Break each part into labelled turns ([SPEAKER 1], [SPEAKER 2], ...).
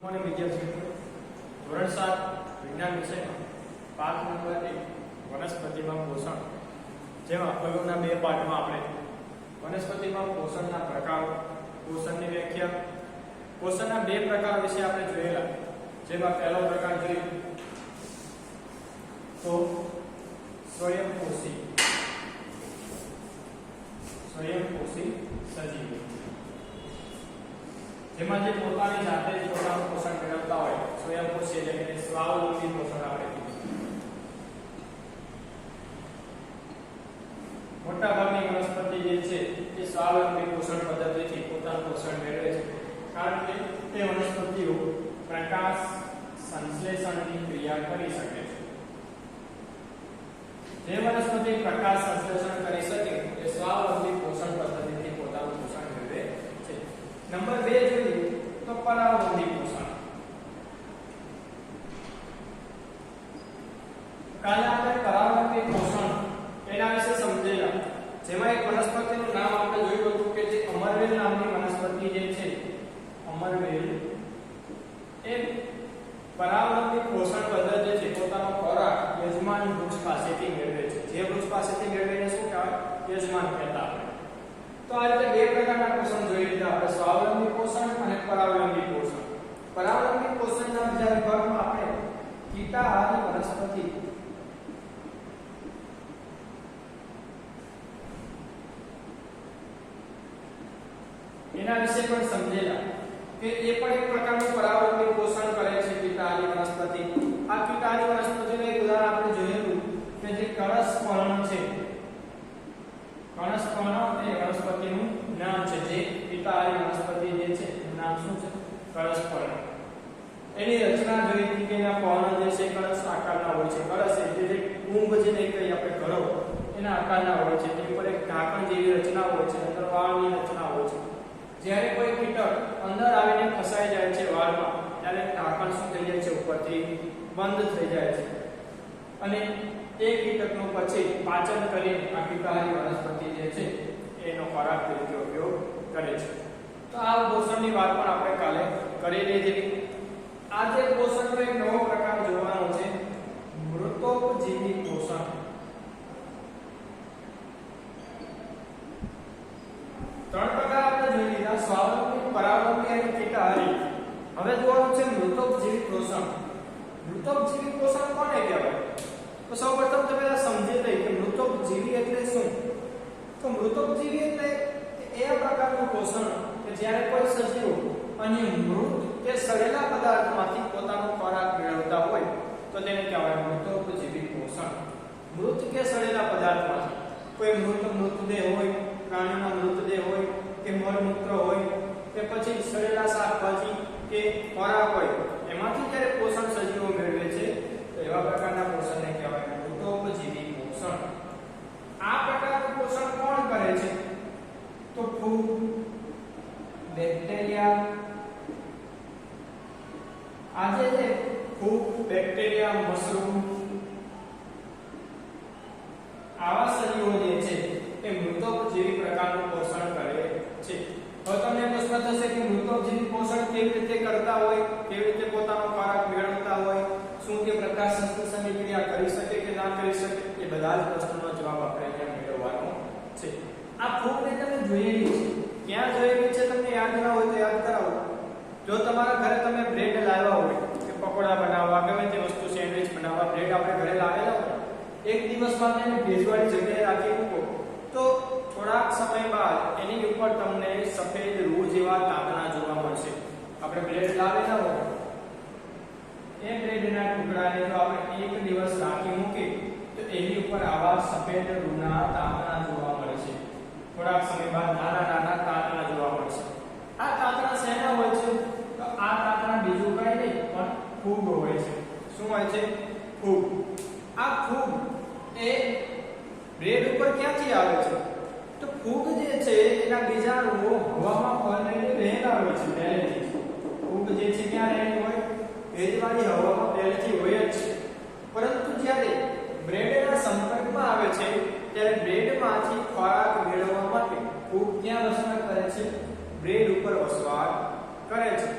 [SPEAKER 1] કોને વિદ્યાર્થી મિત્રો ધોરણ 7 વિજ્ઞાન વિષયમાં પાઠ નંબર 1 વનસ્પતિમાં પોષણ જેમાં અગાઉના બે પાઠમાં આપણે વનસ્પતિમાં પોષણના પ્રકારો પોષણની વ્યાખ્યા પોષણના બે પ્રકાર વિશે આપણે જોયેલા જેમાં પહેલો પ્રકાર જોયો તો સ્વયંપોષી સજીવો જેમાં જે પોતાની જાતે જ પોતાનું પોષણ મેળવતા હોય સ્વયંપોષી એટલે કે સ્વાવલંબી પોષણ આપણે કહીએ. મોટા ભાગની વનસ્પતિ જે છે એ સ્વાવલંબી પોષણ પદ્ધતિથી પોતાનું પોષણ મેળવે છે કારણ કે તે વનસ્પતિઓ પ્રકાશ સંશ્લેષણની ક્રિયા કરી શકે છે. જે વનસ્પતિ પ્રકાશ સંશ્લેષણ કરી શકે તે સ્વાવલંબી પોષણ પદ્ધતિથી પોતાનું પોષણ મેળવે છે. નંબર 2 જોઈએ તો પરાવલંબી પોષણ. કાલે આપણે પરાવલંબી પોષણ એના વિશે સમજેલા જેમાં એક વનસ્પતિનું નામ આપણે જોયું હતું કે જે અમરવેલ નામની વનસ્પતિ જે છે અમરવેલ એ પરાવલંબી પોષણ પદ્ધતિથી પોતાનો ખોરાક યજમાન વૃક્ષ પાસેથી મેળવે છે. જે વૃક્ષ પાસેથી મેળવીને શું કહેવાય યજમાન કહેતા આપણે. તો આ રીતે બે પ્રકારના પોષણ જોઈ લીધા આપણે સ્વાવલંબી પોષણ અને પરાવલંબી પોષણ. પરાવલંબી પોષણના બીજા વિભાગમાં આપણે કીટાહારી વનસ્પતિ એના વિશે પણ સમજેલા કે એ પણ એક પ્રકારનું પરાવલંબી પોષણ કરે છે કીટાહારી વનસ્પતિ. આ કીટાહારી વનસ્પતિનું એક ઉદાહરણ આપણે જોયેલું કે જે કળશ પર્ણ છે. કળશ પર્ણ એ વનસ્પતિનું નામ છે. જે કીટાહારી વનસ્પતિ જે છે એનું નામ શું છે કળશ પર્ણ. એની રચના જોઈ હતી કે એના પર્ણ જે છે કળશ આકારના હોય છે. કળશ એટલે જે કુંભ જે કહીએ આપણે ઘડો એના આકારના હોય છે. તેની ઉપર એક ઢાંકણ જેવી રચના હોય છે. અંદર વાળની રચના હોય છે. જ્યારે કોઈ કીટક અંદર આવીને ફસાઈ જાય છે વાળમાં ત્યારે ઢાંકણ શું થઈ જાય છે ઉપરથી બંધ થઈ જાય છે અને એ કીટકનું પછી પાચન કરીને આ કીટાહારી વનસ્પતિ જે છે એનો ખોરાક તરીકે ઉપયોગ કરે છે. તો આ પોષણની વાત પણ આપણે કાલે કરી લીધી. આજે પોષણનો એક નવો પ્રકાર જોવાનો છે મૃતોપજીવી પોષણ. ત્રણ પ્રકાર આપણે જોઈ લીધા સ્વાવલંબી પરાવલંબી અને કીટાહારી. હવે જોવાનું છે મૃતોપજીવી પોષણ. મૃતોપજીવી પોષણ કોને કહેવાય? તો સૌપ્રથમ તો પહેલા સમજી લઈએ કે મૃતોપજીવી એટલે શું. તો મૃતોપજીવી એટલે એ પ્રકારનું પોષણ કે જ્યારે કોઈ સજીવો અન્ય મૃત કે સડેલા પદાર્થમાંથી પોતાનો ખોરાક મેળવતા હોય તો તેને કહેવાય મૃતોપજીવી પોષણ. મૃત કે સડેલા પદાર્થમાંથી કોઈ મૃતદેહ હોય, પ્રાણીનો મૃતદેહ હોય કે મળમૂત્ર હોય કે પછી સડેલા શાકભાજી કે ખોરાક હોય એમાંથી જ્યારે પોષણ સજીવો મેળવે છે તો એવા પ્રકારના પોષણને કહેવાય મૃતોપજીવી પોષણ. આ પ્રકારનું પોષણ કોણ કરે છે? તો ફૂગ, બેક્ટેરિયા, આજે જે ફૂગ, બેક્ટેરિયા, મશરૂમ આવા સજીવો જે છે એ મૃતોપજીવી પ્રકારનું પોષણ કરે છે. હવે તમને પ્રશ્ન થશે કે મૃતોપજીવી પોષણ કેવી રીતે કરતા હોય, કેવી રીતે પોતાનો ખોરાક મેળવતા હોય, શું તે પ્રકાશ સંશ્લેષણની ક્રિયા કરી શકે કે ના કરી શકે? એ બધા જ પ્રશ્નોનો જવાબ આપણે અહીંયા મેળવવાનો છે. આ ફૂગને તમે જોયેલી છે, ક્યાં જોયેલી છે તમને યાદ ના હોય તો યાદ કરાવો. જો તમારા ઘરે તમે બ્રેડ લાવ્યા હોય કે પકોડા બનાવવા ગમે તે વસ્તુ સેન્ડવિચ બનાવવા બ્રેડ આપણે ઘરે લાવેલા હોય એક દિવસમાં તેને ભેજવાળી જગ્યાએ રાખી મૂકો તો થોડાક સમય બાદ એની ઉપર તમને સફેદ રૂ જેવા તાંતણા જોવા મળશે. આપણે બ્રેડ લાવેલા હોય એ બ્રેડના ટુકડાને જો આપણે એક દિવસ રાખી મૂકીએ તો એની ઉપર આવા સફેદ રૂના તાંતણા જોવા મળશે. થોડાક સમય બાદ નાના નાના તાંતણા જોવા મળશે. આ તાંતણા શેના હોય છે? તો આ તાંતણા બીજું કંઈ નહીં પણ ફૂગ હોય છે. શું હોય છે? ફૂગ. આ ફૂગ એ બ્રેડ ઉપર ક્યાંથી આવે છે? તો ફૂગ જે છે એના બીજાણુઓ હવામાં ફરઈને રહેલા હોય છે પહેલેથી. ફૂગ જે છે ક્યાં રહેલી હોય? ભેજવાળી હવામાં પહેલેથી હોય જ છે. પરંતુ જ્યારે બ્રેડના સંપર્કમાં આવે છે ત્યારે બ્રેડમાંથી ખોરાક મેળવવા માટે ફૂગ ક્યાં વસવાટ કરે છે? બ્રેડ ઉપર વસવાટ કરે છે.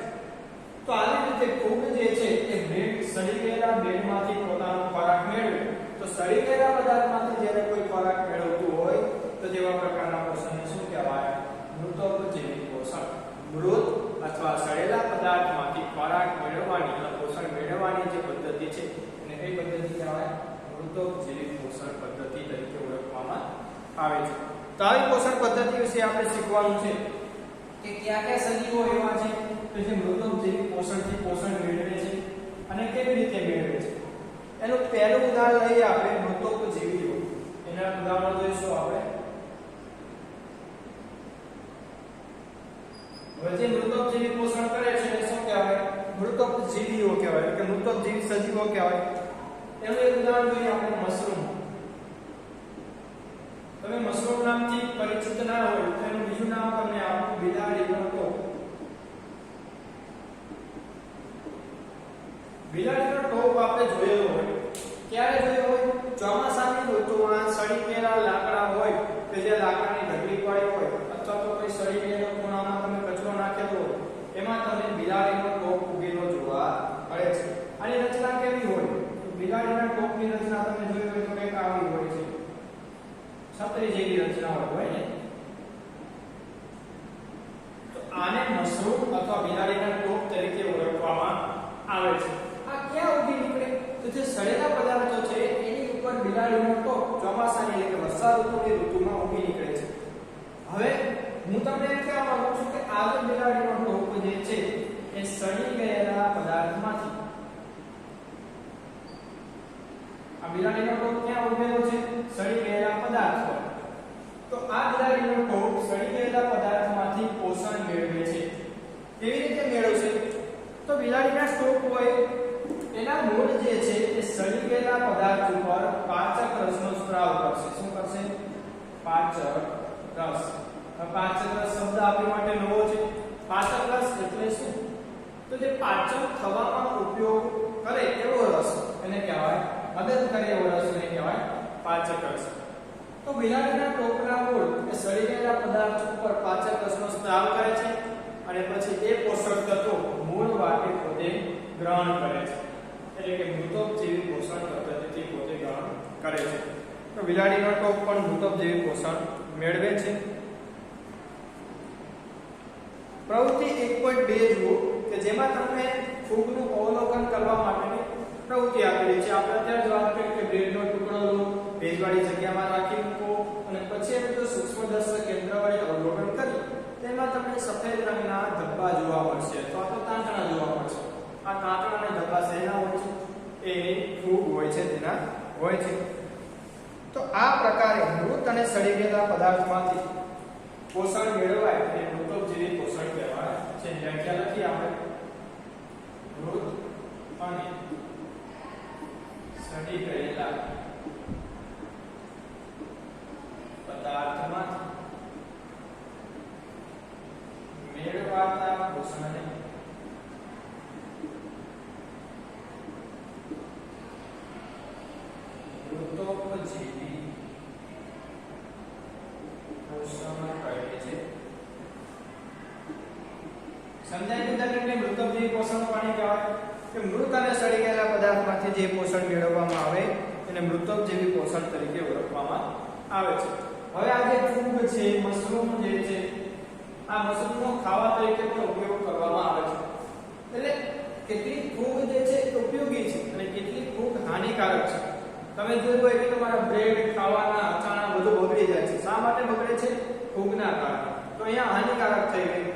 [SPEAKER 1] તો તો આવી રીતે ફૂગ જે છે એ બ્રેડ સડી ગયેલા બ્રેડમાંથી પોતાનો ખોરાક મેળવે તો સડી ગયેલા પદાર્થમાંથી જ્યારે કોઈ ખોરાક મેળવતું હોય તો તેવા પ્રકારના પોષણને શું કહેવાય? મૃતોપજીવી પોષણ. મૃત અથવા સડેલા પદાર્થમાંથી ખોરાક મેળવવાની અથવા પોષણ મેળવવાની જે પદ્ધતિ છે એને કઈ પદ્ધતિ કહેવાય? મૃતોપજીવી પોષણ પદ્ધતિ તરીકે ઓળખવામાં આવે છે. તો આવી પોષણ પદ્ધતિ વિશે આપણે શીખવાનું છે કે કયા કયા સજીવો એવા છે કે જે મૃતોપજીવી પોષણથી પોષણ મેળવે છે અને કેવી રીતે મેળવે છે. એનું પહેલું ઉદાહરણ લઈએ આપણે મૃતોપજીવીઓ. એના ઉદાહરણો જોઈશું આપણે. હવે જે મૃતોપજીવી પોષણ કરે છે એ શું કહેવાય? મૃતોપજીવીઓ કહેવાય કે મૃતોપજીવી સજીવો કહેવાય. એનું એક ઉદાહરણ જોઈએ આપણે મશરૂમ. તમે મશરૂમ નામથી પરિચિત ના હોય તો એનું બીજું નામ તમને આપું, બિલાડીનો ટોપ. બિલાડીનો ટોપ આપણે જોયેલો હોય. ક્યારે જોયો હોય? ચોમાસાની ઋતુમાં સડી ગયેલા લાકડા હોય કે જે લાકડાની ઢગલી પડી હોય અથવા તો કોઈ સડી ગયેલા ખૂણામાં તમે કચરો નાખેલો હોય એમાં તમને બિલાડીનો ટોપ ઉગેલો જોવા મળે છે. આની રચના કેવી હોય? તો બિલાડીના ટોપની રચના તમે જોઈ હોય તો કંઈક આવી હોય છે. છત્રી જેવી રચના હોય ને. તો આને મશરૂમ અથવા બિલાડીના ટોપ તરીકે ઓળખવામાં આવે છે. આ ક્યાં ઉગી નીકળે? તો જે સડેલા પદાર્થો છે એની ઉપર બિલાડીનો ટોપ ચોમાસાની એટલે કે વર્ષા ઋતુની ઋતુમાં ઉગી નીકળે છે. હવે હું તમને એમ કહેવા માંગુ છું કે આ જે બિલાડીનો ટોપ જે છે એ સડી ગયેલા પદાર્થમાંથી આ બિલાડીનો ટોપ ક્યાં ઉગેલો છે? સડી ગયેલા પદાર્થ પર. તો આ બિલાડીનો ટોપ સડી ગયેલા પદાર્થમાંથી પોષણ મેળવે છે. કેવી રીતે મેળવશે? તો બિલાડીના સ્ટોક હોય એના મૂળ જે છે એ સડી ગયેલા પદાર્થ ઉપર પાચક રસનો સ્ત્રાવ કરશે. શું કરશે? પાચક રસ. પાચક રસ શબ્દ આપણી માટે નવો છે. પાચક રસ એટલે શું? તો જે પાચન થવામાં ઉપયોગ કરે એવો રસ એને કહેવાય, મદદ કરે એવો રસ એને કહેવાય પાચક રસ. તો બિલાડીના ટોપના મૂળ એ સડી ગયેલા પદાર્થ ઉપર પાચક રસનો સ્ત્રાવ કરે છે અને પછી એ પોષક તત્વો મૂળ વાટે પોતે ગ્રહણ કરે છે. એટલે કે મૃતોપજીવી પોષણ પદ્ધતિથી પોતે ગ્રહણ કરે છે. તો બિલાડીનો ટોપ પણ મૃતોપજીવી પોષણ મેળવે છે. પ્રવૃત્તિ 1.2 જુઓ કે જેમાં તમને ફૂગનું અવલોકન કરવા માટેની પ્રવૃત્તિ આપેલી છે. આપણે અત્યારે જ વાત કરી કે બ્રેડનો ટુકડો લો, ભેજવાળી જગ્યામાં રાખી મૂકો અને પછી એનું જો સૂક્ષ્મદર્શક કેન્દ્ર વડે અવલોકન કરી તેમાં તમને સફેદ રંગના ધબ્બા જોવા મળશે અથવા તો તાંતણા જોવા મળશે. આ તાંતણા અને ધબ્બા શેના હોય છે? એ ફૂગ હોય છે તેના હોય છે. તો આ પ્રકારે મૃત અને સડી ગયેલા પદાર્થમાંથી પોષણ મેળવાય તે મૃતોપજીવી પોષણ કહેવાય છે. વ્યાખ્યા લખી આપણે. મૃત અને સડી ગયેલા પદાર્થમાંથી મેળવાતા પોષણને મૃતોપજીવી પોષણ કહે છે. સમજાય કે તમને મૃતોપજીવી પોષણ કોને કહેવાય? કે મૃત અને સડી ગયેલા પદાર્થમાંથી જે પોષણ મેળવવામાં આવે એને મૃતોપજીવી પોષણ તરીકે ઓળખવામાં આવે છે. હવે આ જે ફૂગ છે, મશરૂમ જે છે, આ મશરૂમનો ખાવા તરીકે પણ ઉપયોગ કરવામાં આવે છે. એટલે કેટલીક ફૂગ જે છે એ ઉપયોગી છે અને કેટલીક ફૂગ હાનિકારક છે. તમે જોયું હોય કે તમારા બ્રેડ, ખાવાના અથાણા બધું બગડી જાય છે. શા માટે બગડે છે? ફૂગના કારણે. તો અહીંયા હાનિકારક થઈ ગયું.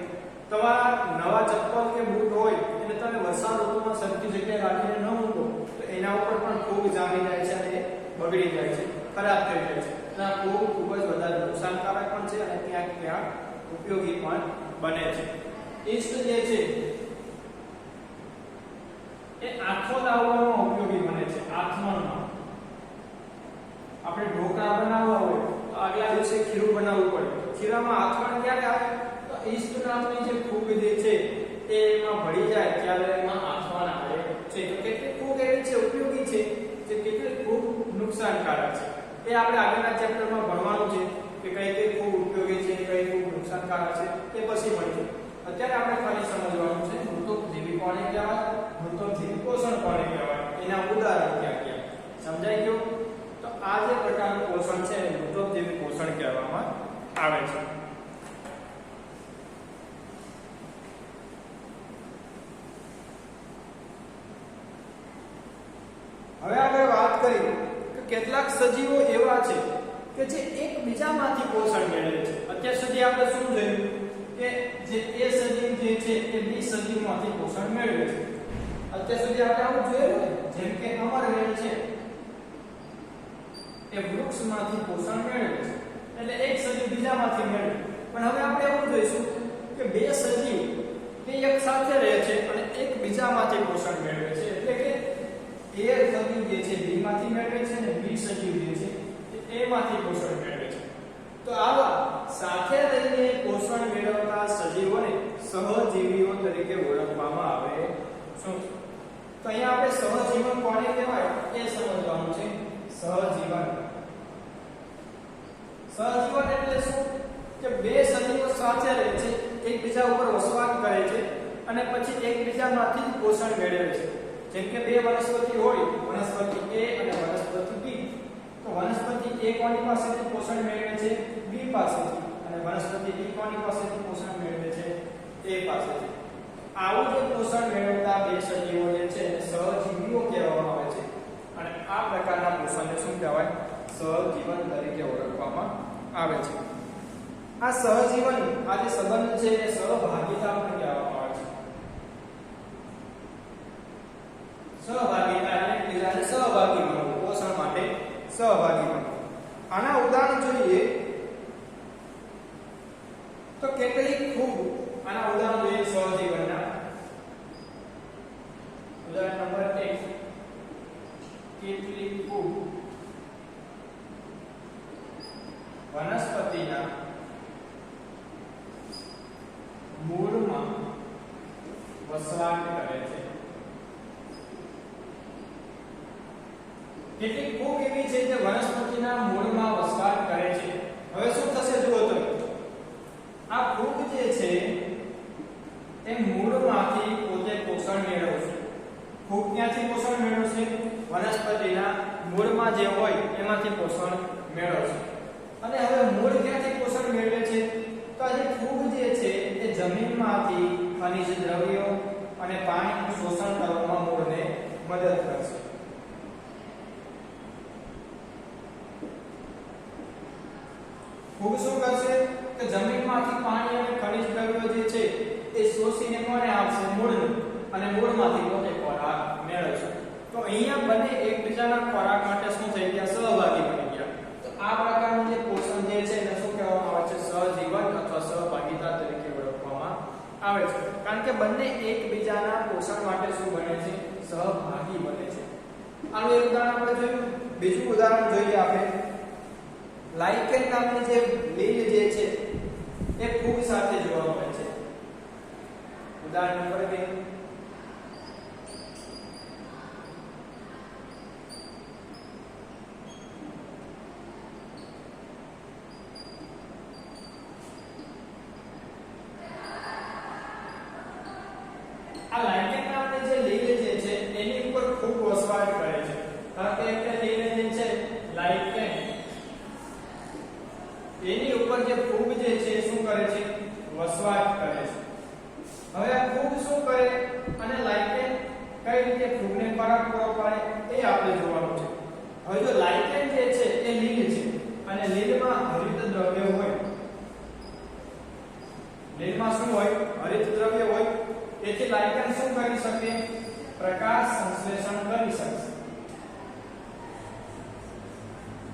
[SPEAKER 1] તમારા નવા ચપ્પલ કે બૂટ હોય એટલે તમે વર્ષા ઋતુમાં સરખી જગ્યાએ રાખીને ન મૂકો તો એના ઉપર પણ ફૂગ જામી જાય છે અને બગડી જાય છે, ખરાબ થઈ જાય છે. આ ફૂગ ખૂબ જ વધારે નુકસાનકારક પણ છે અને ક્યાંક ઉપયોગી પણ બને છે. ઈસ્ટ જે છે એ આથો લાવવામાં ઉપયોગી બને છે. આથમણમાં આપણે ઢોકળા બનાવવા હોય તો આગલા દિવસે ખીરું બનાવવું પડે. ખીરામાં આથમણ ક્યારે આવે? તો ઈસ્ટ નામની જે ફૂગ જે છે એ એમાં ભળી જાય ત્યારે એમાં આથમણ આવે છે. તો કેટલીક ફૂગ એવી છે ઉપયોગી છે જે કેટલીક ફૂગ નુકસાનકારક છે. એ આપણે આગળના ચેપ્ટરમાં ભણવાનું છે કે કઈ ફૂગ ઉપયોગી છે, કઈ ફૂગ નુકસાનકારક છે, એ પછી મળીશું. અત્યારે આપણે ખાલી સમજવાનું છે મૃતોપજીવી કોને કહેવાય? મૃતકજીવી પોષણ કોને કહેવાય? એના ઉદાહરણ ક્યાં ક્યાં સમજાઈ ગયું? તો આ જે પ્રકારનું પોષણ છે એ મૃતકજીવી પોષણ કહેવામાં આવે છે. હવે આગળ વાત કરી કે કેટલાક સજીવો એવા છે કે જે એકબીજામાંથી પોષણ મેળવે છે. અત્યાર સુધી આપણે શું જોયું કે જે એ સજીવ જે છે એ બી સજીવમાંથી પોષણ મેળવે છે. અત્યાર સુધી આપણે આવું જોયું જેમ કે અમરવેલ છે એ વૃક્ષમાંથી પોષણ મેળવે છે એટલે એક સજીવ બીજામાંથી મેળવે. પણ હવે આપણે એવું જોઈશું કે બે સજીવ એ એક સાથે રહે છે અને એક બીજામાંથી પોષણ મેળવે છે. એટલે કે એ સજીવ જે છે બી માંથી મેળવે છે અને બી સજીવ જે છે એ માંથી પોષણ મેળવે છે. તો આવા સાથે રહીને પોષણ મેળવતા સજીવોને સહજીવીઓ તરીકે ઓળખવામાં આવે છે. તો અહીંયા આપણે સહજીવન કોને કહેવાય એ સમજવાનું છે. સહજીવન એટલે શું કે બે સજીવો સાથે રહે છે, એકબીજા ઉપર વસવાટ કરે છે અને પછી એકબીજામાંથી પોષણ મેળવે છે. જેમ કે બે વનસ્પતિ હોય, વનસ્પતિ A અને વનસ્પતિ B, તો વનસ્પતિ A કોની પાસેથી પોષણ મેળવે છે? B પાસેથી. અને વનસ્પતિ B કોની પાસેથી પોષણ મેળવે છે? A પાસેથી. આવું જે પોષણ મેળવતા બે સજીવો જે છે સહજીવીઓ કહેવામાં આવે છે અને આ પ્રકારના પોષણને શું કહેવાય? સહજીવન તરીકે ઓળખવામાં આવે છે. આ સહજીવન આ જે સંબંધ છે એ સહભાગિતા પણ કહેવામાં આવે છે. સહભાગિતા એટલે બીજાને સહભાગી બનવું, પોષણ માટે સહભાગી બનવું. આના ઉદાહરણ જોઈએ તો કેટલીક ફૂગ, આના ઉદાહરણ જોઈએ સહજીવનના. ઉદાહરણ નંબર 1, કેટલીક ફૂગ વનસ્પતિના મૂળમાં વસવાટ કરે છે. કેટલીક ફૂગ એવી છે જે વનસ્પતિના મૂળમાં વસવાટ કરે છે. હવે શું થશે જુઓ તો આ ફૂગ જે છે એ મૂળમાંથી પોતે પોષણ મેળવશે. ફૂગ ક્યાંથી પોષણ મેળવશે? વનસ્પતિના મૂળમાં જે હોય એમાંથી પોષણ મેળવશે. અને હવે મૂળ ક્યાંથી પોષણ મેળવે છે? તો આ જે ફૂગ જે છે એ જમીનમાંથી ખનિજ દ્રવ્યો અને પાણીનું શોષણ કરવામાં મૂળને મદદ કરશે. ફૂગ શું કરશે કે જમીનમાંથી પાણી અને ખનિજ દ્રવ્યો જે છે એ શોષીને કોને આપશે? મૂળને. અને મૂળમાંથી પોતે ખોરાક મેળવશે. તો અહીંયા બંને એકબીજાના ખોરાક માટે શું થઈ ગયા? સહભાગી બની ગયા. તો આ પ્રકારનું જે પોષણ જે છે એને શું કહેવામાં આવે છે? સહજીવન અથવા સહભાગિતા તરીકે ઓળખવામાં આવે છે. કારણ કે બંને એકબીજાના પોષણ માટે શું બને છે? સહભાગી બને છે. આનું એક ઉદાહરણ આપણે જોયું. બીજું ઉદાહરણ જોઈએ આપણે. લાઇકેન નામની જે લીલ જે છે એ ફૂગ સાથે જોવા મળે છે. ઉદાહરણ નંબર 2, આ લાઇકેન નામની જે લીલ જે છે એની ઉપર ફૂગ વસવાટ કરે છે. કારણ કે એક લીલ જે છે લાઇકેન એની ઉપર જે ફૂગ જે છે શું કરે છે? વસવાટ કરે છે. હવે આ ફૂગ શું કરે અને લાઇકેન કઈ રીતે ફૂગને ખોરાક પૂરો પાડે એ આપણે જોવાનું છે. હવે જો લાઇકેન જે છે એ લીલ છે અને લીલમાં હરિત દ્રવ્ય હોય, લીલમાં શું હોય? હરિત દ્રવ્ય હોય. તેથી લાઇકેન શું કરી શકે? પ્રકાશ સંશ્લેષણ કરી શકશે.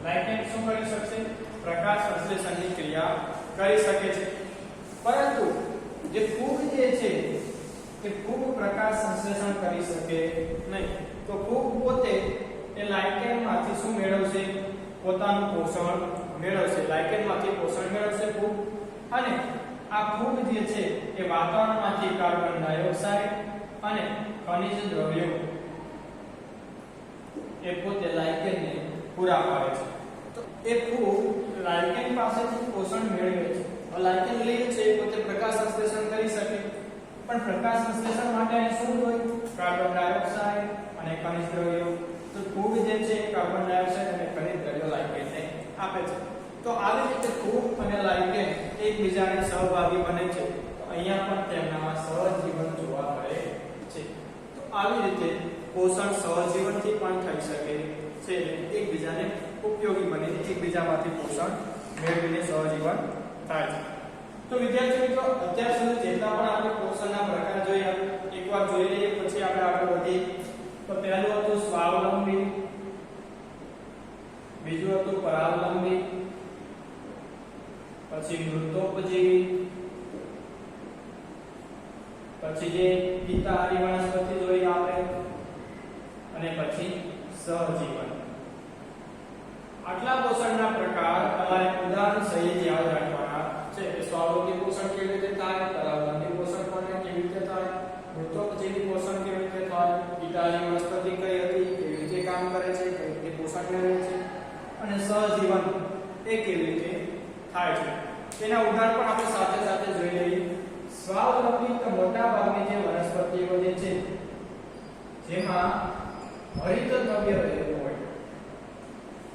[SPEAKER 1] લાઇકેન શું કરી શકશે? પ્રકાશ સંશ્લેષણની ક્રિયા કરી શકે છે. પરંતુ જે ફૂગ જે છે એ ફૂગ પ્રકાશ સંશ્લેષણ કરી શકે નહીં. તો ફૂગ પોતે એ લાઇકેનમાંથી શું મેળવશે? પોતાનું પોષણ મેળવશે. લાઇકેનમાંથી પોષણ મેળવશે ફૂગ. અને આ ફૂગ જે છે એ વાતાવરણમાંથી કાર્બન ડાયોક્સાઇડ અને ખનિજ દ્રવ્યો એ પોતે લાઇકેનને પૂરા પાડે છે. તો એ ફૂગ લાઇકેન પાસેથી પોષણ મેળવે છે. લાઇકેન લીલ છે પોતે પ્રકાશ સંશ્લેષણ કરી શકે, પણ પ્રકાશ સંશ્લેષણ માટે શું હોય? કાર્બન ડાયોક્સાઇડ અને ખનિજ દ્રવ્યો. તો ફૂગ જે છે કાર્બન ડાયોક્સાઇડ અને ખનિજ દ્રવ્યો લાઇકેનને આપે છે. તો આવી રીતે ફૂગ અને લાઇકેન એકબીજાને સહભાગી બને છે. તો અહીંયા પણ તેમનામાં સહજીવન જોવા મળે છે. તો આવી રીતે પોષણ સહજીવનથી પણ થઈ શકે છે. એકબીજાને ઉપયોગી બની એકબીજામાંથી પોષણ મેળવીને સહજીવન થાય છે. તો વિદ્યાર્થી મિત્રો અત્યાર સુધી જેટલા પણ આપણે પોષણના પ્રકાર જોયા એકવાર જોઈ લઈએ પછી આપણે આગળ વધીએ. તો પહેલું હતું સ્વાવલંબી, બીજું હતું પરાવલંબી, પછી મૃતોપજીવી, પછી જે પિતાહારી વનસ્પતિ જોઈ આપણે, અને પછી સહજીવન. આટલા પોષણના પ્રકાર તમારે ઉદાહરણ સહિત યાદ રાખવાના છે કે સ્વાવલંબી પોષણ કેવી રીતે થાય, પરાવલંબી પોષણ પણ કેવી રીતે થાય, મૃતોપજીવી પોષણ કેવી રીતે થાય, પિતાહારી વનસ્પતિ કઈ હતી, કેવી રીતે કામ કરે છે, કેવી રીતે પોષણ મેળવે છે, અને સહજીવન એ કેવી રીતે થાય છે. તેના ઉદાહરણ પણ આપણે સાથે સાથે જોઈ લઈએ. સ્વાવલંબી તો મોટા ભાગની જે વનસ્પતિઓ જે છે જેમાં હરિત દ્રવ્ય રહેલું હોય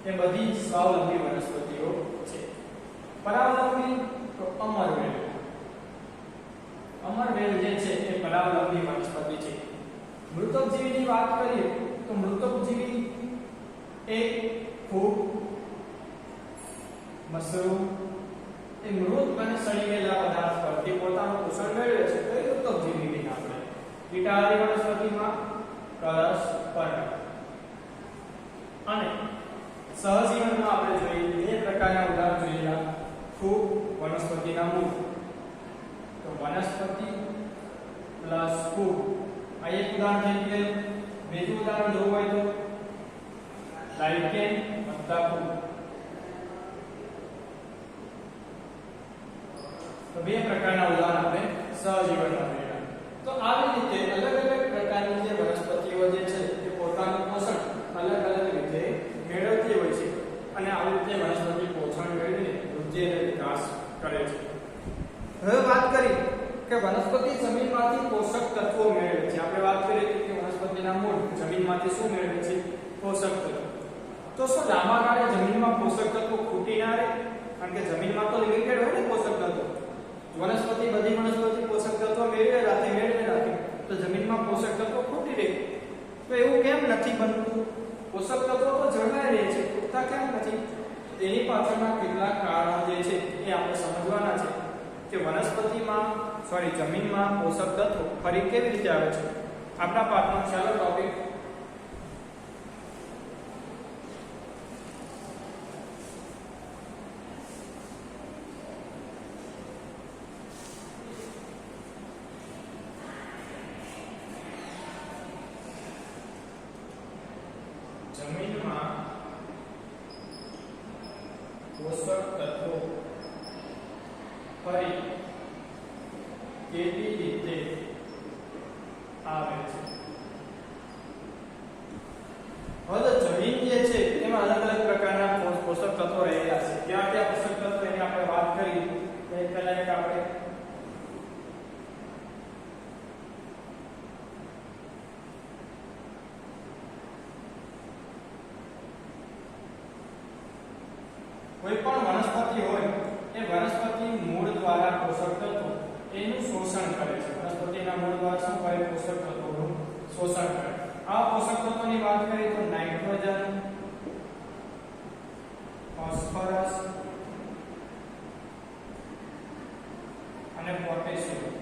[SPEAKER 1] એ બધી સ્વાવલંબી વનસ્પતિઓ છે. પરાવલંબી તો અમરવેલ. અમરવેલ જે છે એ પરાવલંબી વનસ્પતિ છે. મૃતોપજીવીની વાત કરીએ તો મૃતોપજીવી એક ફૂગ, મશરૂમ એ મૃત અને સડી ગયેલા પદાર્થ પરથી પોતાનું પોષણ મેળવે છે. તો એ મૃતોપજીવી આપણે પિતાહારી વનસ્પતિમાં કળશ, પર્ણ. અને સહજીવનમાં આપણે જોઈએ બે પ્રકારના ઉદાહરણ જોયેલા. ફૂગ, વનસ્પતિના મૂળ. તો વનસ્પતિ પ્લસ ફૂગ આ એક ઉદાહરણ થઈ ગયું. બીજું ઉદાહરણ જોવું હોય તો લાઇકેન વત્તા ફૂગ. તો બે પ્રકારના ઉદાહરણ આપણે સહજીવનમાં જોયા. તો આવી રીતે અલગ અલગ પ્રકારની જે વનસ્પતિઓ જે છે તે પોતાનું પોષણ અલગ અલગ રીતે મેળવતી હોય છે અને આવી રીતે વનસ્પતિ પોષણ મેળવીને વૃદ્ધિ અને વિકાસ કરે છે. હવે વાત કરી કે વનસ્પતિ જમીનમાંથી પોષક તત્વો મેળવે છે. આપણે વાત કરી કે વનસ્પતિના મૂળ જમીનમાંથી શું મેળવે છે? પોષક તત્વો. તો શું લાંબા ગાળે જમીનમાં પોષક તત્વો ખૂટી ના રહે? કારણ કે જમીનમાં તો લિમિટેડ હોય ને પોષક તત્વો. વનસ્પતિ બધી વનસ્પતિ પોષક તત્વો મેળવે રાખે તો જમીનમાં પોષક તત્વો ખૂટી રહે. તો એવું કેમ નથી બનતું? પોષક તત્વો તો જળવાઈ રહે છે, ખૂટતા કેમ નથી? તેની પાછળના કેટલાક કારણો જે છે એ આપણે સમજવાના છે કે જમીનમાં પોષક તત્વો ફરી કેવી રીતે આવે છે. આપણા પાઠનો છેલ્લો ટોપિક જમીનમાં પોષક તત્વો ફરી કેવી રીતે આવે છે. હવે જમીન જે છે તેમાં અલગ અલગ પ્રકારના પોષક તત્વો રહેલા છે. ક્યાં ક્યાં પોષક તત્વો એની આપણે વાત કરી તો પહેલા એક આપણે કોઈ પણ વનસ્પતિ હોય એ વનસ્પતિ મૂળ દ્વારા પોષક તત્વો એનું શોષણ કરે છે. વનસ્પતિના મૂળ દ્વારા શું કરે? પોષક તત્વોનું શોષણ કરે. આ પોષક તત્વોની વાત કરીએ તો નાઇટ્રોજન, ફોસ્ફરસ અને પોટેશિયમ.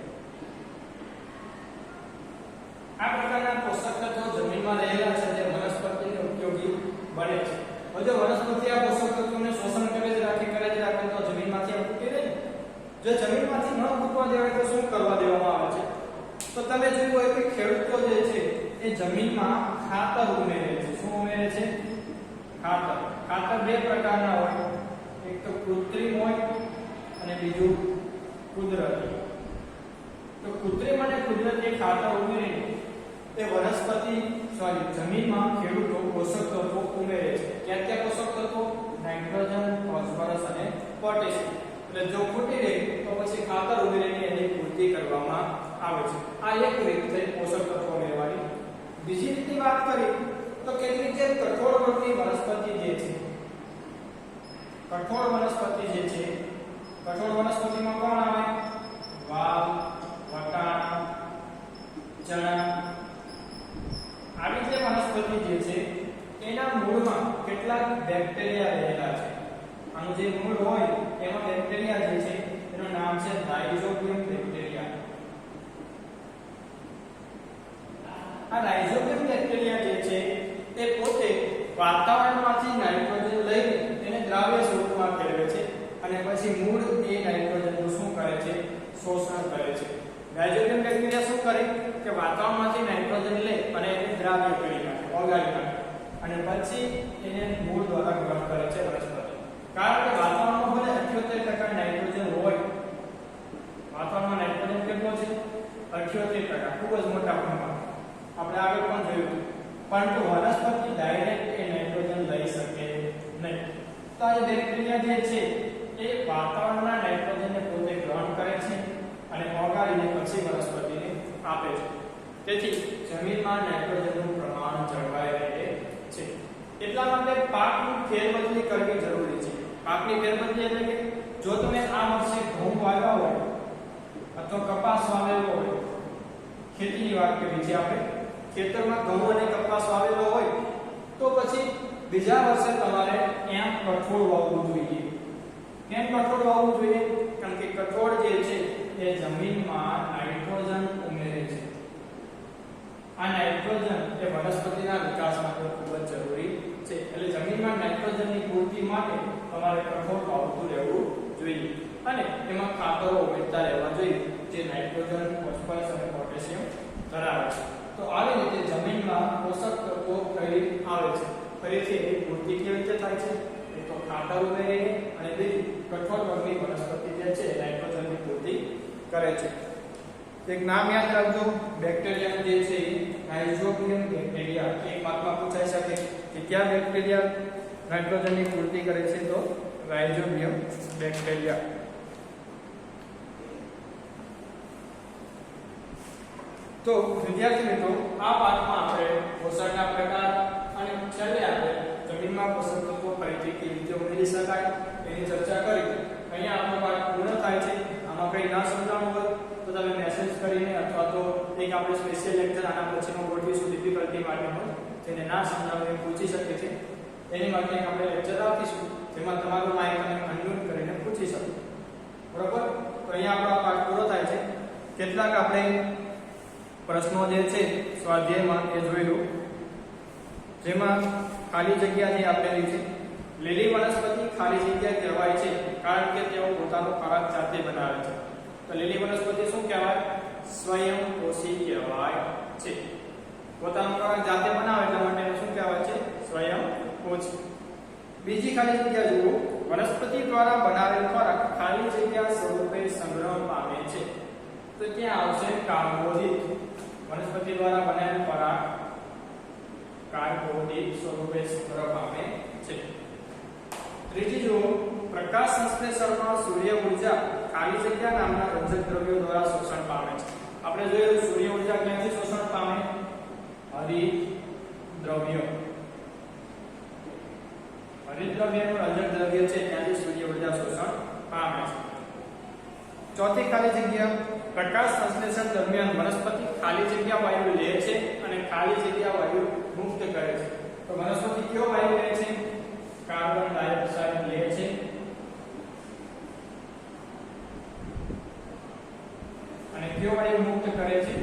[SPEAKER 1] આ પ્રકારના પોષક તત્વો જમીનમાં રહેલા છે જે વનસ્પતિને ઉપયોગી બને છે. હવે જો વનસ્પતિ આ પોષક તત્વોને શોષણ કરે જ રાખે તો જમીનમાંથી આ ખૂટી રહે. જો જમીનમાંથી ન ખૂટવા દેવાય તો શું કરવા દેવામાં આવે છે? તો તમે જોયું હોય કે ખેડૂતો જે છે એ જમીનમાં ખાતર ઉમેરે છે. શું ઉમેરે છે? ખાતર. ખાતર બે પ્રકારના હોય, એક તો કૃત્રિમ હોય અને બીજું કુદરતી. તો કૃત્રિમ અને કુદરતી ખાતર ઉમેરીને એ જમીનમાં ખેડૂતો પોષક તત્વો ઉમેરે છે. ક્યાં ક્યાં પોષક તત્વો? નાઇટ્રોજન, ફોસ્ફરસ અને પોટેશિયમ. એટલે જો ખૂટી રહે તો પછી ખાતર ઉમેરીને એની પૂર્તિ કરવામાં આવે છે. આ એક રીત થઈ પોષક તત્વો મેળવવાની. બીજી રીતની વાત કરી તો કેટલીક જે કઠોળ વર્ગની વનસ્પતિ જે છે, કઠોળ વનસ્પતિ જે છે, કઠોળ વનસ્પતિમાં કોણ આવે? વાલ, વટાણા, ચણા, આવી જે વનસ્પતિ જે છે એના મૂળમાં કેટલાક બેક્ટેરિયા રહેલા છે. આનું જે મૂળ હોય એમાં બેક્ટેરિયા જે છે એનું નામ છે રાઇઝોબિયમ બેક્ટેરિયા. આ રાઇઝોબિયમ બેક્ટેરિયા જે છે તે પોતે વાતાવરણમાંથી નાઇટ્રોજન લઈને તેને દ્રાવ્ય સ્વરૂપમાં ફેરવે છે અને પછી મૂળ એ નાઇટ્રોજનનું શું કરે છે? શોષણ કરે છે. રાઇઝોબિયમ બેક્ટેરિયા શું કરે કે વાતાવરણમાંથી નાઇટ્રોજન લે અને એને દ્રાવ્ય કરી નાખે, ઓગાળી નાખે અને પછી એને મૂળ દ્વારા ગ્રહણ કરે છે વનસ્પતિ. કારણ કે વાતાવરણમાં ભલે 78% નાઇટ્રોજન હોય, વાતાવરણમાં નાઇટ્રોજન કેટલો છે? 78%, ખૂબ જ મોટા પ્રમાણમાં. આપણે આગળ પણ જોયું, પરંતુ વનસ્પતિ ડાયરેક્ટ એ નાઇટ્રોજન લઈ શકે નહીં. તો આ બેક્ટેરિયા જે છે એ વાતાવરણના નાઇટ્રોજનને પોતે ગ્રહણ કરે છે અને ઓગાળીને પછી વનસ્પતિને આપે છે. તેથી જમીનમાં નાઇટ્રોજનનું પ્રમાણ જળવાઈ રહે છે. એટલા માટે પાકની ફેરબદલી કરવી જરૂરી છે. પાકની ફેરબદલી એટલે કે જો તમે આ વર્ષે ઘઉં વાવ્યા હોય અથવા કપાસ વાવેલો હોય, ખેતીની વાત કરી છે આપણે, ખેતરમાં ઘઉં અને કપાસ વાવેલો હોય તો પછી બીજા વર્ષે તમારે ત્યાં કઠોળ વાવવું જોઈએ. કેમ કઠોળ વાવવું જોઈએ? કારણ કે કઠોળ જે છે એ જમીનમાં નાઇટ્રોજન ઉમેરે છે. આ નાઇટ્રોજન એ વનસ્પતિના વિકાસ માટે ખૂબ જ જરૂરી છે. એટલે જમીનમાં નાઇટ્રોજનની પૂર્તિ માટે તમારે કઠોળ વાવતું રહેવું જોઈએ અને એમાં ખાતરો ઉમેરતા રહેવા જોઈએ જે નાઇટ્રોજન, ફોસ્ફરસ અને પોટેશિયમ ધરાવે છે. તો આવી રીતે જમીનમાં પોષક તત્વો કઈ આવે છે, ફરીથી એની પૂર્તિ કેવી રીતે થાય છે? એ તો ખાતર ઉમેરીને અને બીજી કઠોળ વર્ગની વનસ્પતિ જે છે નાઇટ્રોજનની પૂર્તિ કરે છે. એક નામ યાદ રાખજો, બેક્ટેરિયા જે છે રાઇઝોબિયમ બેક્ટેરિયા. એક માર્કમાં પૂછાઈ શકે કે કયા બેક્ટેરિયા નાઇટ્રોજનની પૂર્તિ કરે છે? તો રાઇઝોબિયમ બેક્ટેરિયા. તો વિદ્યાર્થી મિત્રો, આ પાઠમાં આપણે પોષકના પ્રકાર અને છેલ્લે આપણે જમીનમાં પોષક તત્વો ફરીથી કેવી રીતે ઉમેરી શકાય એની ચર્ચા કરી. અહીંયા આપણો પાઠ પૂર્ણ થાય છે. આમાં કંઈ ના સમજાણું હોય તો તમે મેસેજ કરીને અથવા તો એક આપણે સ્પેશિયલ લેક્ચર આના પછીનો ગોઠવીશું ડિફિકલ્ટી માટેનો, જેને ના સમજાવે એ પૂછી શકે છે. એની માટે આપણે લેક્ચર રાખીશું જેમાં તમારું માઇક તમે અનમ્યુટ કરીને પૂછી શકો. બરોબર? તો અહીંયા આપણો પાઠ પૂરો થાય છે. કેટલાક આપણે પ્રશ્નો જે છે સ્વાધ્યાયમાં એ જોઈ લો, જેમાં ખાલી જગ્યા જે આપેલી છે. લીલી વનસ્પતિ ખાલી જગ્યા કહેવાય છે કારણ કે તેઓ પોતાનો ખોરાક જાતે બનાવે છે. તો લીલી વનસ્પતિ શું કહેવાય? સ્વયંપોષી કહેવાય છે. પોતાનો ખોરાક જાતે બનાવે એટલા માટે શું કહેવાય છે? સ્વયંપોષી. બીજી ખાલી જગ્યા જુઓ, વનસ્પતિ દ્વારા બનાવેલ ખોરાક ખાલી જગ્યા સ્વરૂપે સંગ્રહ પામે છે. તો ત્યાં આવશે કાર્બોદિત. વનસ્પતિ દ્વારા બનાવેલ ખોરાક કાર્બોદિત સ્વરૂપે સંગ્રહ પામે છે. ત્રીજી જુઓ, પ્રકાશ સંશ્લેષણમાં સૂર્ય ઊર્જા ખાલી જગ્યા નામના રંજક દ્રવ્યો દ્વારા શોષણ પામે છે. આપણે જોયું સૂર્ય ઊર્જા ક્યાંથી શોષણ પામે? હરિત દ્રવ્ય. હરિત દ્રવ્યનું રંજક દ્રવ્ય છે ત્યાંથી સૂર્ય ઊર્જા શોષણ પામે છે. ચોથી ખાલી જગ્યા, પ્રકાશ સંશ્લેષણ દરમિયાન વનસ્પતિ ખાલી જગ્યા વાયુ લે છે અને ખાલી જગ્યા વાયુ મુક્ત કરે છે. તો વનસ્પતિ કયો વાયુ લે છે? કાર્બન ડાયોક્સાઇડ લે છે અને કયો વાયુ મુક્ત કરે છે?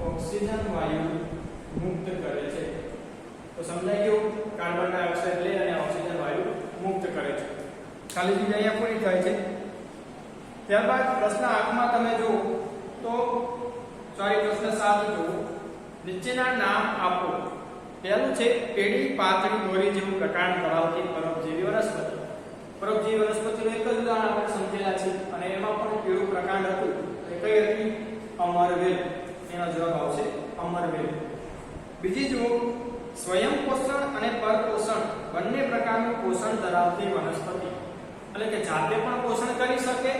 [SPEAKER 1] ઓક્સિજન વાયુ મુક્ત કરે છે. તો સમજાઈ ગયું? કાર્બન ડાયોક્સાઇડ લે અને ઓક્સિજન વાયુ મુક્ત કરે છે. ખાલી જગ્યા અહીંયા પૂરી થાય છે. ત્યારબાદ પ્રશ્ન 8 માં તમે જુઓ તો પ્રશ્ન 7 જુઓ, નીચેના નામ આપો. પહેલું છે પેડી પાતળી દોરી જેવું પ્રકાંડ ધરાવતી પરોપજીવી વનસ્પતિ. પરોપજીવી વનસ્પતિનું એક જ ઉદાહરણ આપણે સમજેલા છે અને એમાં પણ કેવું પ્રકાંડ હતું? એ કઈ હતી? અમરવેલ. એનો જવાબ આવશે અમરવેલ. બીજી જુઓ, સ્વયં પોષણ અને પરપોષણ બંને પ્રકારનું પોષણ ધરાવતી વનસ્પતિ. એટલે કે જાતે પણ પોષણ કરી શકે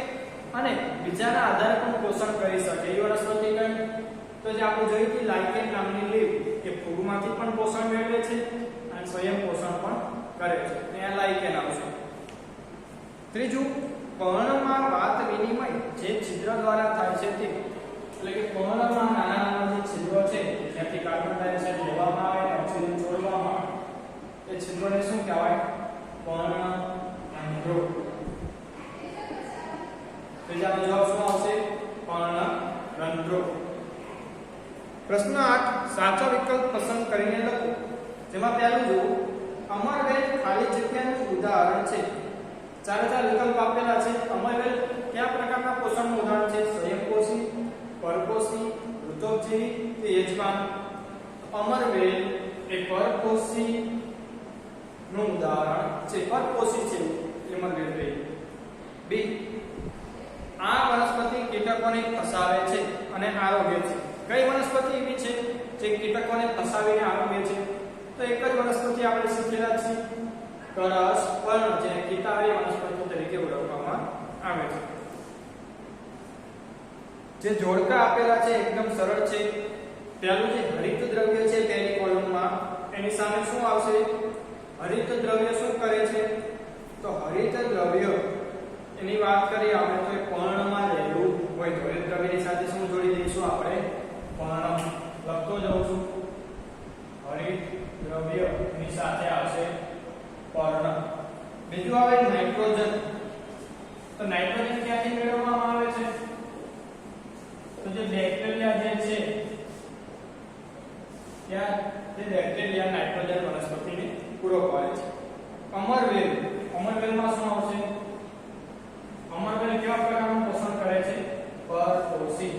[SPEAKER 1] અને બીજાના આધારે પણ પોષણ કરી શકે એ વનસ્પતિ કઈ? તો જે આપણે જોઈ હતી લાઇકેન નામની લીફ એ ફૂગમાંથી પણ પોષણ મેળવે છે અને સ્વયં પોષણ પણ કરે છે. અહીંયા લાઇકેન આવશે. ત્રીજું, પર્ણમાં વાત વિનિમય જે છિદ્ર દ્વારા થાય છે તે, એટલે કે પર્ણમાં નાના નાના જે છિદ્રો છે જ્યાંથી કાર્બન ડાયોક્સાઇડ લેવામાં આવે અને ઓક્સિજન છોડવામાં આવે એ છિદ્રોને શું કહેવાય? પર્ણરંધ્રો. ત્રીજાનો જવાબ શું આવશે? પર્ણરંધ્રો. પ્રશ્ન 8 સાચો વિકલ્પ પસંદ કરીને લખો. જેમાં પહેલું જુઓ, અમરવેલ ખાલી જગ્યાનું ઉદાહરણ છે. ચાર વિકલ્પ આપેલા છે. અમરવેલ કયા પ્રકારના પોષણનું ઉદાહરણ છે? સ્વયંપોષી, પરપોષી, ઋતોપજીવી કે યજમાન? અમરવેલ એ પરપોષી નું ઉદાહરણ છે. પરપોષી છે અમરવેલ. બી, આ વનસ્પતિ કીટકોને ફસાવે છે અને આરોગ્ય છે. કઈ વનસ્પતિ એવી છે જે કીટકોને ફસાવીને આરોગ્ય છે? તો એક જ વનસ્પતિ આપણે શીખેલા છે, કરસ પર્ણ, જે કીટાહારી વનસ્પતિ તરીકે ઓળખવામાં આવે છે. જે જોડકા આપેલા છે એકદમ સરળ છે. પહેલું જે હરિત દ્રવ્ય છે પહેલી કોલમમાં, એની સામે શું આવશે? હરિત દ્રવ્ય શું કરે છે? તો હરિત દ્રવ્ય એની વાત કરીએ આપણે તો એ પર્ણમાં રહેલું હોય. તો હરિત દ્રવ્યની સાથે શું જોડી દઈશું આપણે? પર્ણ. લખતો જાઉં છું. હરિત દ્રવ્ય એની સાથે આવશે પર્ણ. બીજું આવે નાઇટ્રોજન. તો નાઇટ્રોજન ક્યાંથી મેળવવામાં આવે છે? તો જે બેક્ટેરિયા જે છે ત્યાં જે બેક્ટેરિયા નાઇટ્રોજન વનસ્પતિને પૂરો પાડે છે. અમરવેલ, અમરવેલમાં શું આવશે? અમરવેલ કેવા પ્રકારનું પોષણ કરે છે? પરપોષી.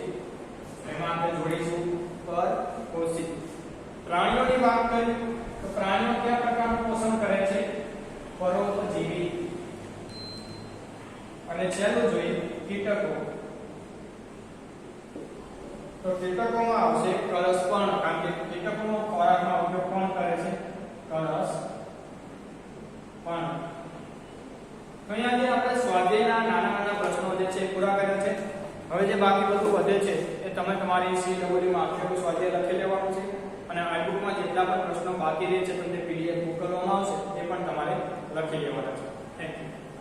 [SPEAKER 1] એમાં આપણે જોડીશું પરપોષી. પ્રાણીઓની વાત કરીએ તો પ્રાણીઓ કયા પ્રકારનું પોષણ કરે છે? પરોપજીવી. અને છેલ્લું જોઈએ કીટકો. તો કીટકોમાં આવશે કરસપર્ણ, કારણ કે કીટકોનો ખોરાકમાં ઉપયોગ કોણ કરે છે? કરસપર્ણ. તો અહીંયા જે આપણે સ્વાધ્યાયના નાના નાના પ્રશ્નો જે છે પૂરા કર્યા છે. હવે જે બાકી બધું વધે છે એ તમે તમારી CW માં આખેલું સ્વાધ્યાય લખી લેવાનું છે અને આ બુકમાં જેટલા પણ પ્રશ્નો બાકી રહે છે તમને PDF મોકલવામાં આવશે એ પણ તમારે લખી લેવાના છે. Thank you.